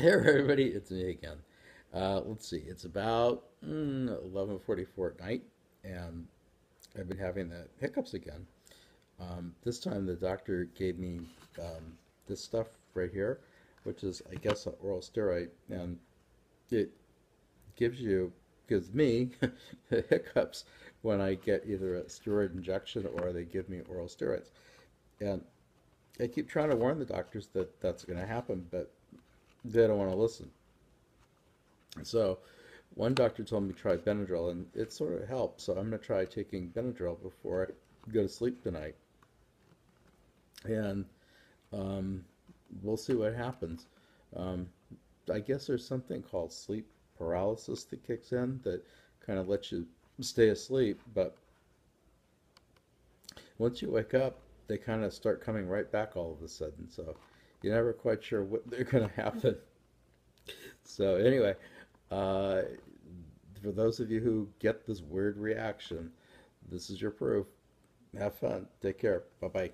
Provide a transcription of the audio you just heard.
Hey everybody, it's me again. Let's see, it's about 11:44 at night, and I've been having the hiccups again. This time the doctor gave me this stuff right here, which is, I guess, an oral steroid, and it gives me hiccups when I get either a steroid injection or they give me oral steroids. And I keep trying to warn the doctors that that's going to happen, but they don't want to listen. So one doctor told me to try Benadryl, and it sort of helped. So I'm going to try taking Benadryl before I go to sleep tonight, and um, we'll see what happens. Um, I guess there's something called sleep paralysis that kicks in that kind of lets you stay asleep, but once you wake up, they kind of start coming right back all of a sudden. So you're never quite sure what they're going to happen. So anyway, uh, for those of you who get this weird reaction, this is your proof. Have fun. Take care. Bye bye.